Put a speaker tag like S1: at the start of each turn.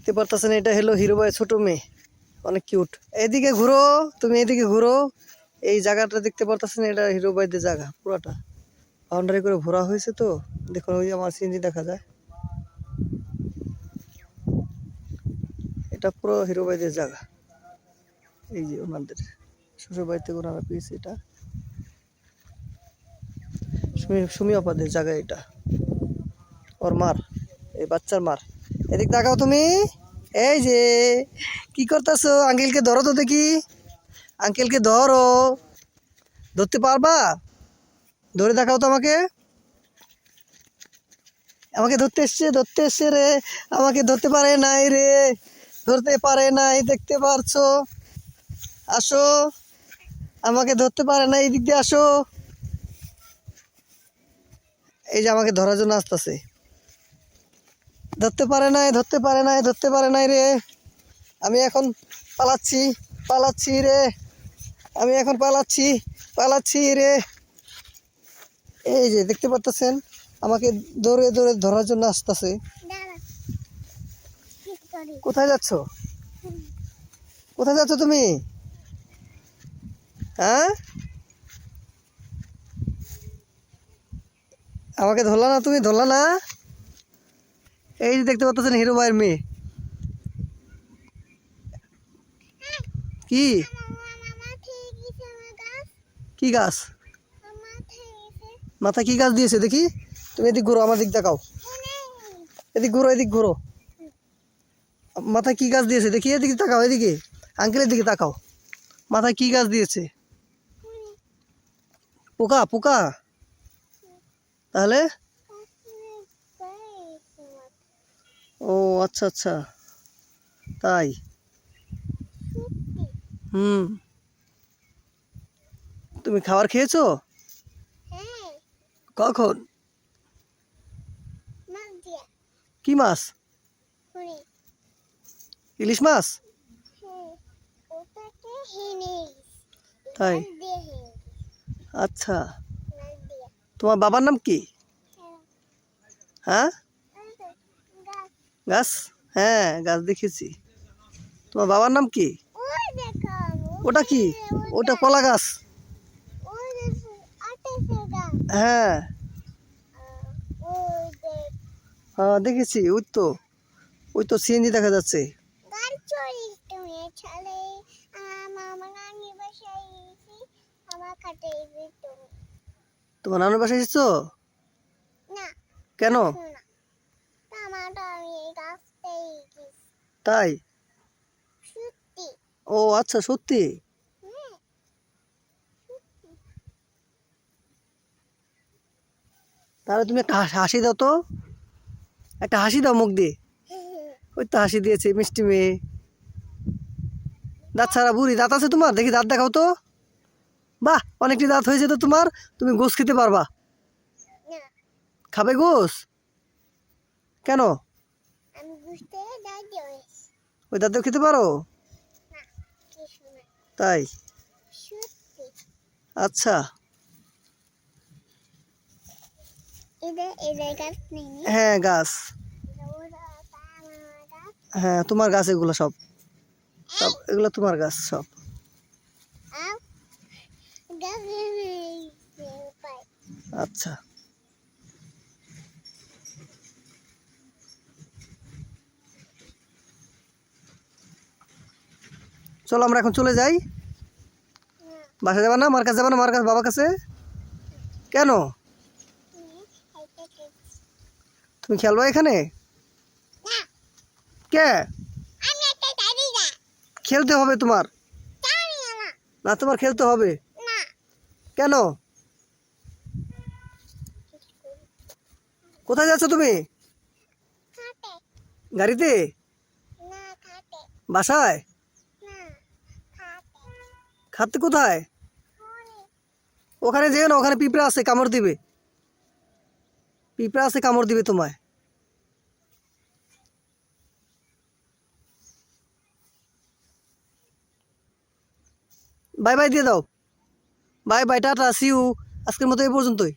S1: দেখতে পারতেছেন এটা হলো হিরো ভাই ছোট মেয়ে, অনেক কিউট। এদিকে ঘুরো, তুমি এদিকে ঘুরো। এই জায়গাটা দেখতে পারতেছেন, এটা হিরো ভাইদের জায়গা পুরাটা বাউন্ডারি করে ঘোরা হয়েছে। তো দেখুন ওই যে আমার সিএনজি দেখা যায়, এটা পুরো হিরো ভাইদের জায়গা। এই যে ওনাদের শ্বশুর বাড়িতে ওনারা পেয়েছে এটা, সুমি আপাদের জায়গা এটা, ওর মার, এই বাচ্চার মার। এদিক তাকাও তুমি, এই যে কি করতেছো? আঙ্কেলকে ধরো তো দেখি, আঙ্কেলকে ধরো, ধরতে পারবা? ধরে দেখাও তো আমাকে, আমাকে ধরতে এসছে রে, আমাকে ধরতে পারে নাই রে, ধরতে পারে নাই, দেখতে পারছো? আসো, আমাকে ধরতে পারে নাই, এই দিক দিয়ে আসো। এই যে আমাকে ধরার জন্য আসতেছে, ধরতে পারে নাই, ধরতে পারে নাই, ধরতে পারে নাই রে। আমি এখন পালাচ্ছি, পালাচ্ছি রে, আমি এখন পালাচ্ছি, পালাচ্ছি রে। এই যে দেখতে পাচ্ছেন, আমাকে দৌড়ে দৌড়ে ধরার জন্য আসতেছে। কোথায় যাচ্ছ? কোথায় যাচ্ছ তুমি? হ্যাঁ, আমাকে ধরলা না, তুমি ধরলা না। এই যে দেখতে পাচ্ছেন হিরো ভাইয়ের মেয়ে। কি কি গাছ? মাথা কি গাছ দিয়েছে দেখি? তুমি এদিক ঘুরো, আমার দিক দেখাও, এদিক ঘুরো, এদিক ঘুরো। মাথায় কি গাছ দিয়েছে দেখি, এদিকে তাকাও, এদিকে আঙ্কেলের দিকে তাকাও। মাথায় কি গাছ দিয়েছে? পোকা? পোকা? তাহলে ও আচ্ছা আচ্ছা, তাই। হুম, তুমি খাবার খেয়েছো? কখন? কি মাছ? ইলিশ মাছ? তাই, আচ্ছা। তোমার বাবার নাম কি? হ্যাঁ, গাছ, হ্যাঁ গাছ দেখেছি। তোমার বাবার নাম কি? ওটা কি? ওটা কলা গাছ। হ্যাঁ হ্যাঁ দেখেছি, ওই তো সিএনজি দেখা যাচ্ছে। তোমার নানুর বাসায় এসেছো? কেন? তাই? ও আচ্ছা, সত্যি? তাহলে তুমি একটা হাসি দাও তো, একটা হাসি দাও মুখ দিয়ে। ওই তো হাসি দিয়েছে, মিষ্টি মেয়ে। দাঁত ছাড়া বুড়ি, দাঁত আছে তোমার? দেখি দাঁত দেখাও তো। বাহ, অনেকটি দাঁত হয়েছে তো তোমার, তুমি গোস খেতে পারবা। খাবে গোস? কেন? ওই দাঁতেও খেতে পারো? তাই, আচ্ছা। হ্যাঁ গাছ, হ্যাঁ তোমার গাছ এগুলো সব, সব এগুলো তোমার গাছ সব। আচ্ছা, চলো আমরা এখন চলে যাই। বাসা যাবা না? মার কাছে যাবা না? মার কাছে, বাবার কাছে? কেন? তুমি খেলবা এখানে? কে? খেলতে হবে তোমার, না তোমার খেলতে হবে। কেন? কোথায় যাচ্ছ তুমি? গাড়িতে? বাসায়? খাতে কোথায়? ওখানে যেও না, ওখানে পিঁপড়া আছে, কামড় দিবে। পিঁপড়া আছে, কামড় দিবে তোমায়। বাই বাই দিয়ে দাও, bye bye, tata, see you. আজকের মতো এই পর্যন্তই।